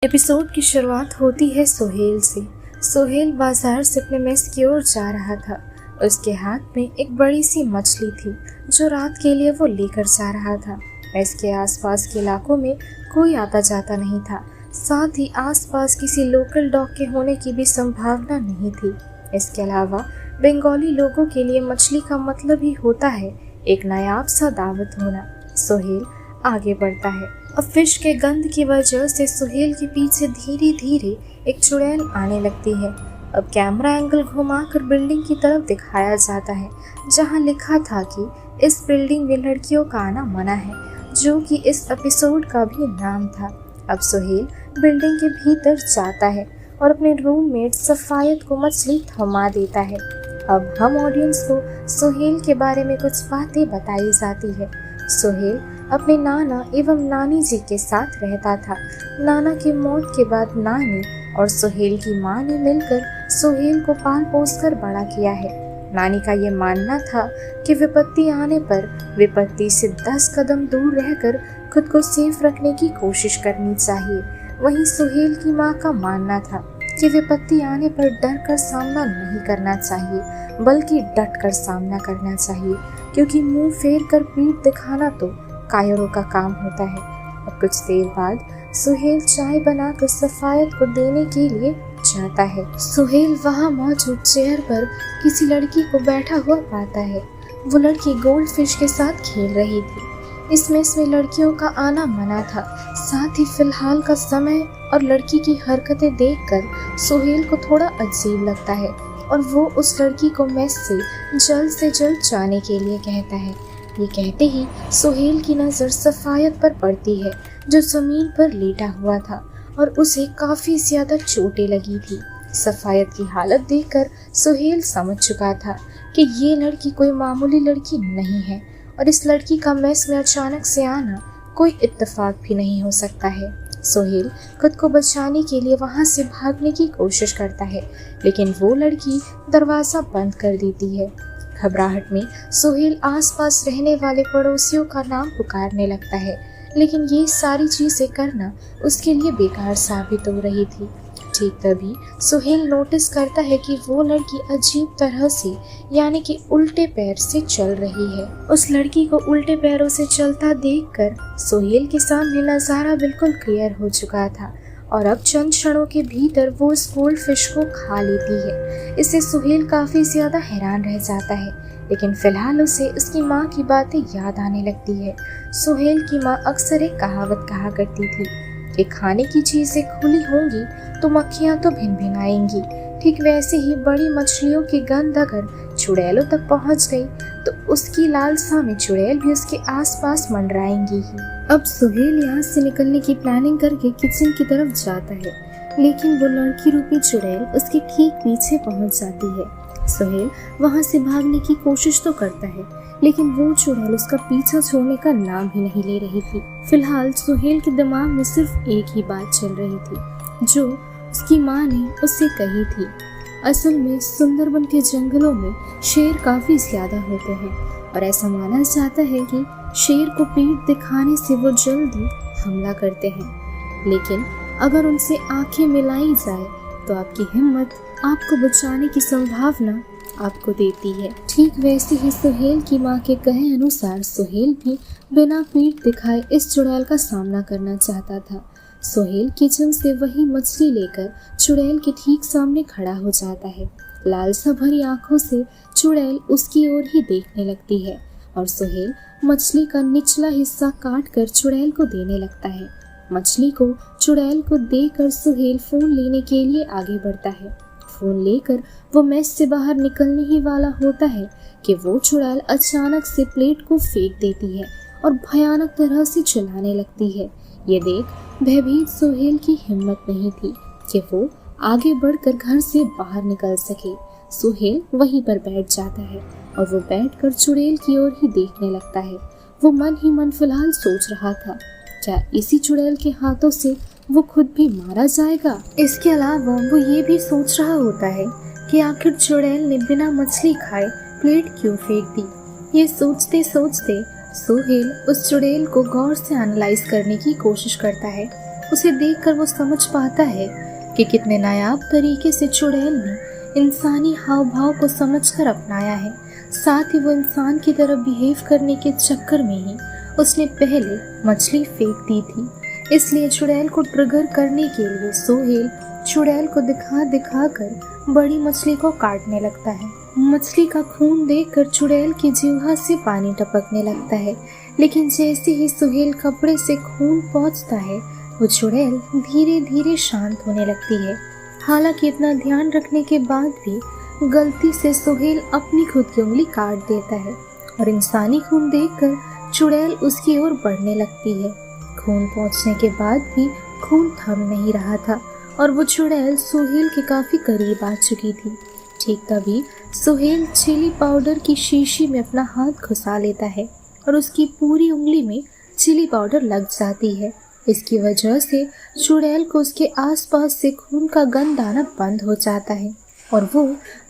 Episode की शुरुआत होती है सोहेल से। सोहेल बाजार से अपने मेस की ओर जा रहा था। उसके हाथ में एक बड़ी सी मछली थी जो रात के लिए वो लेकर जा रहा था। मेस के आसपास के इलाकों में कोई आता जाता नहीं था, साथ ही आसपास किसी लोकल डॉग के होने की भी संभावना नहीं थी। इसके अलावा बंगाली लोगों के लिए मछली का मतलब ही होता है एक नायाब सा दावत होना। सोहेल आगे बढ़ता है। अब फिश के गंध की वजह से सुहेल के पीछे धीरे धीरे एक चुड़ैल आने लगती है। अब कैमरा एंगल घुमाकर बिल्डिंग की तरफ दिखाया जाता है जहां लिखा था कि इस बिल्डिंग में लड़कियों का आना मना है, जो कि इस एपिसोड का भी नाम था। अब सुहेल बिल्डिंग के भीतर जाता है और अपने रूममेट सफायत को मछली थमा देता है। अब हम ऑडियंस को सुहेल के बारे में कुछ बातें बताई जाती है। सुहेल अपने नाना एवं नानी जी के साथ रहता था। नाना की मौत के बाद नानी और सुहेल की मां ने मिलकर सुहेल को पाल पोस कर बड़ा किया है। नानी का ये मानना था कि विपत्ति आने पर विपत्ति से 10 कदम दूर रहकर खुद को सेफ रखने की कोशिश करनी चाहिए। वहीं सुहेल की मां का मानना था कि विपत्ति आने पर डर कर सामना नहीं करना चाहिए, बल्कि डट कर सामना करना चाहिए, क्योंकि मुंह फेर कर पीठ दिखाना तो कायरों का काम होता है। और कुछ देर बाद सुहेल चाय बनाकर सफायत को देने के लिए जाता है। सुहेल वहां मौजूद चेयर पर किसी लड़की को बैठा हुआ पाता है। वो लड़की गोल्ड फिश के साथ खेल रही थी। इस मेस में लड़कियों का आना मना था। साथ ही फिलहाल का समय और लड़की की हरकतें देखकर सुहेल को थोड़ा अजीब लगता है और वो उस लड़की को मेस से जल्द जाने के लिए कहता है। ये कहते ही सुहेल की नज़र सफायत पर पड़ती है जो जमीन पर लेटा हुआ था और उसे काफी ज्यादा चोटें लगी थी। सफायत की हालत देखकर सुहेल समझ चुका था कि ये लड़की कोई मामूली लड़की नहीं है और इस लड़की का मेस में अचानक से आना कोई इत्तेफाक भी नहीं हो सकता है। सुहेल खुद को बचाने के लिए वहां से भागने की कोशिश करता है, लेकिन वो लड़की दरवाजा बंद कर देती है। घबराहट में सुहेल आसपास रहने वाले पड़ोसियों का नाम पुकारने लगता है, लेकिन ये सारी चीजें करना उसके लिए बेकार साबित हो रही थी। ठीक तभी सुहेल नोटिस करता है कि वो लड़की अजीब तरह से यानी कि उल्टे पैर से चल रही है। उस लड़की को उल्टे पैरों से चलता देखकर सुहेल के सामने नजारा बिल्कुल क्लियर हो चुका था और अब चंद क्षणों के भीतर वो उस गोल्ड फिश को खा लेती है। इससे सुहेल काफी ज्यादा हैरान रह जाता है, लेकिन फिलहाल उसे उसकी माँ की बातें याद आने लगती है। सुहेल की माँ अक्सर एक कहावत कहा करती थी कि खाने की चीजें खुली होंगी तो मक्खियाँ तो भिन भिन आएंगी। ठीक वैसे ही बड़ी मछलियों की गंध अगर चुड़ैलों तक पहुँच गई तो उसकी लालसा में चुड़ैल भी उसके आसपास मंडराएंगी ही। अब सुहेल यहाँ से निकलने की प्लानिंग करके किचन की तरफ जाता है, लेकिन वो लड़की रूपी चुड़ैल उसके ठीक पीछे पहुँच जाती है। सुहेल वहाँ से भागने की कोशिश तो करता है, लेकिन वो चुड़ैल उसका पीछा छोड़ने का नाम ही नहीं ले रही थी। फिलहाल सुहेल के दिमाग में सिर्फ एक ही बात चल रही थी जो उसकी माँ ने उससे कही थी। असल में सुंदरबन के जंगलों में शेर काफी ज्यादा होते हैं और ऐसा माना जाता है कि शेर को पीठ दिखाने से वो जल्दी हमला करते हैं, लेकिन अगर उनसे आंखें मिलाई जाए तो आपकी हिम्मत आपको बचाने की संभावना आपको देती है। ठीक वैसे ही सुहेल की माँ के कहे अनुसार सुहेल भी बिना पीठ दिखाए इस चुड़ैल का सामना करना चाहता था। सुहेल किचन से वही मछली लेकर चुड़ैल के ठीक सामने खड़ा हो जाता है। लालसा भरी आंखों से चुड़ैल उसकी ओर ही देखने लगती है और सुहेल मछली का निचला हिस्सा काट कर चुड़ैल को देने लगता है। मछली को चुड़ैल को देकर सुहेल फोन लेने के लिए आगे बढ़ता है। फोन लेकर वो मेस से बाहर निकलने ही वाला होता है कि वो चुड़ैल अचानक से प्लेट को फेंक देती है और भयानक तरह से चिल्लाने लगती है। ये देख भयभीत सुहेल की हिम्मत नहीं थी कि वो आगे बढ़कर घर से बाहर निकल सके। सुहेल वहीं पर बैठ जाता है और वो बैठकर चुड़ैल की ओर ही देखने लगता है। वो मन ही मन फिलहाल सोच रहा था, क्या इसी चुड़ैल के हाथों से वो खुद भी मारा जाएगा। इसके अलावा वो ये भी सोच रहा होता है कि आखिर चुड़ैल ने बिना मछली खाए प्लेट क्यों फेंक दी। ये सोचते सोचते सुहेल उस चुड़ैल को गौर से एनालाइज करने की कोशिश करता है उसे देखकर वो समझ पाता है कि कितने नायाब तरीके से चुड़ैल ने इंसानी हाव भाव को समझकर अपनाया है। साथ ही वो इंसान की तरह बिहेव करने के चक्कर में ही उसने पहले मछली फेंक दी थी। इसलिए चुड़ैल को ट्रिगर करने के लिए सोहेल चुड़ैल को दिखा दिखा कर बड़ी मछली को काटने लगता है। मछली का खून देखकर चुड़ैल की जिह्वा से पानी टपकने लगता है, लेकिन जैसे ही सोहेल कपड़े से खून पहुंचता है वो चुड़ैल धीरे धीरे शांत होने लगती है। हालांकि इतना ध्यान रखने के बाद भी गलती से सोहेल अपनी खुद की उंगली काट देता है और इंसानी खून देखकर चुड़ैल उसकी ओर बढ़ने लगती है। खून पहुंचने के बाद भी खून थम नहीं रहा था और वो चुड़ैल सोहेल के काफी करीब आ चुकी थी। ठीक तभी सोहेल चिली पाउडर की शीशी में अपना हाथ घुसा लेता है और उसकी पूरी उंगली में चिली पाउडर लग जाती है। इसकी वजह से चुड़ैल को उसके आसपास से खून का गंध आना बंद हो जाता है और वो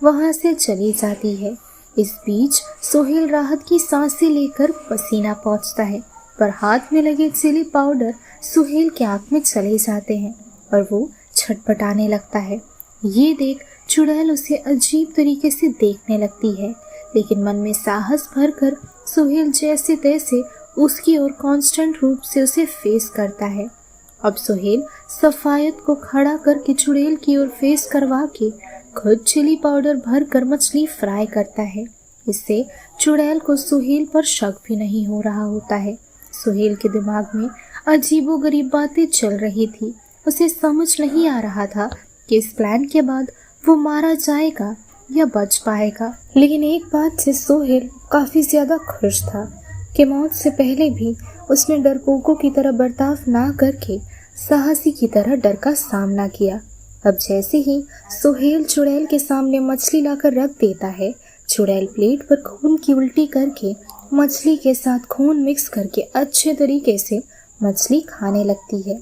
वहां से चली जाती है। इस बीच सोहेल राहत की सांसें लेकर पसीना पोंछता है, पर हाथ में लगे चिली पाउडर सोहेल के आंख में चले जाते हैं और वो छटपटाने लगता है। ये देख चुड़ैल उसे अजीब तरीके से देखने लगती है, लेकिन मन में साहस भरकर सोहेल जैसे तैसे उसकी ओर कांस्टेंट रूप से उसे फेस करता है। अब सोहेल सफायत को खड़ा करके चुड़ैल की ओर फेस करवा के खुद चिली पाउडर भर कर मछली फ्राई करता है। इससे चुड़ैल को सोहेल पर शक भी नहीं हो रहा होता है। सोहेल के दिमाग में अजीबोगरीब बातें चल रही थी। उसे समझ नहीं आ रहा था कि इस प्लान के बाद वो मारा जाएगा या बच पाएगा। लेकिन एक बात से सोहेल काफी ज्यादा खुश था कि मौत से पहले भी उसने डरपोकों की तरह बर्ताव ना करके साहसी की तरह डर का सामना किया। अब जैसे ही सोहेल चुड़ैल के सामने मछली लाकर रख देता है, चुड़ैल प्लेट पर खून की उल्टी करके मछली के साथ खून मिक्स करके अच्छे तरीके से मछली खाने लगती है।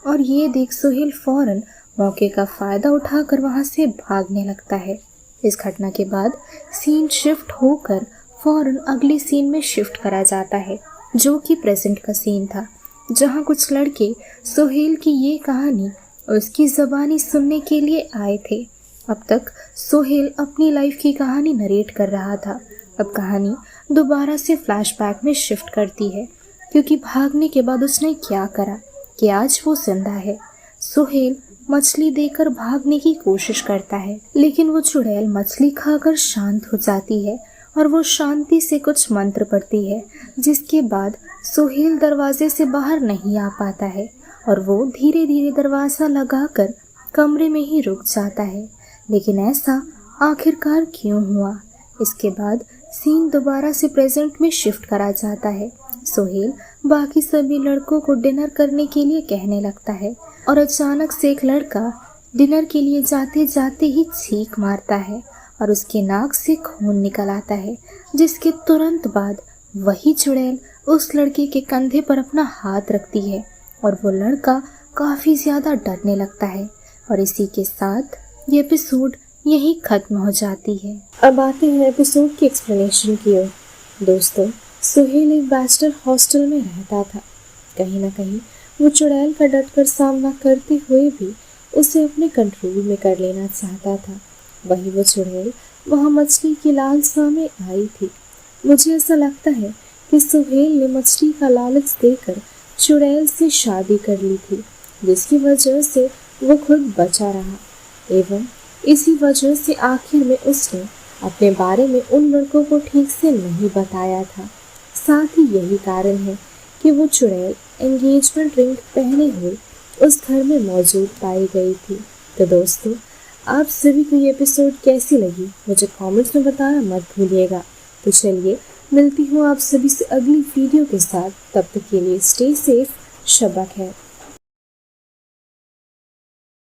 और ये देख सोहेल फौरन मौके का फायदा उठाकर वहां से भागने लगता है। इस घटना के बाद सीन शिफ्ट होकर फौरन अगले सीन में शिफ्ट करा जाता है, जो कि प्रेजेंट का सीन था, जहां कुछ लड़के सोहेल की ये कहानी उसकी ज़बानी सुनने के लिए आए थे। अब तक सोहेल अपनी लाइफ की कहानी नरेट कर रहा था। अब कहानी दोबारा से फ्लैशबैक में शिफ्ट करती है, क्योंकि भागने के बाद उसने क्या करा कि आज वो जिंदा है। सोहेल मछली देकर भागने की कोशिश करता है, लेकिन वो चुड़ैल मछली खाकर शांत हो जाती है और वो शांति से कुछ मंत्र पढ़ती है, जिसके बाद सोहेल दरवाजे से बाहर नहीं आ पाता है और वो धीरे धीरे दरवाज़ा लगाकर कमरे में ही रुक जाता है। लेकिन ऐसा आखिरकार क्यों हुआ? इसके बाद सीन दोबारा से प्रेजेंट में शिफ्ट करा जाता है। सोहेल बाकी सभी लड़कों को डिनर करने के लिए कहने लगता है और अचानक से एक लड़का डिनर के लिए जाते जाते ही चीख मारता है और उसके नाक से खून निकल आता है, जिसके तुरंत बाद वही चुड़ैल उस लड़के के कंधे पर अपना हाथ रखती है और वो लड़का काफ़ी ज़्यादा डरने लगता है। और इसी के साथ ये एपिसोड यहीं ख़त्म हो जाती है। अब आते हैं एपिसोड की एक्सप्लेनेशन की ओर। दोस्तों, सोहेल एक बैचलर हॉस्टल में रहता था। कहीं ना कहीं वो चुड़ैल का डटकर सामना करते हुए भी उसे अपने कंट्रोल में कर लेना चाहता था। वही वो चुड़ैल वहाँ मछली की लालसा में आई थी। मुझे ऐसा लगता है कि सोहेल ने मछली का लालच देकर चुड़ैल से शादी कर ली थी, जिसकी वजह से वो खुद बचा रहा, एवं इसी वजह से आखिर में उसने अपने बारे में उन लड़कों को ठीक से नहीं बताया था। साथ ही यही कारण है कि वो चुड़ैल एंगेजमेंट रिंग पहने हुए उस घर में मौजूद पाई गई थी। तो दोस्तों, आप सभी को ये एपिसोड कैसी लगी मुझे कमेंट्स में बताना मत भूलिएगा। तो चलिए मिलती हूँ आप सभी से अगली वीडियो के साथ। तब तक के लिए स्टे सेफ, शब्बा खैर।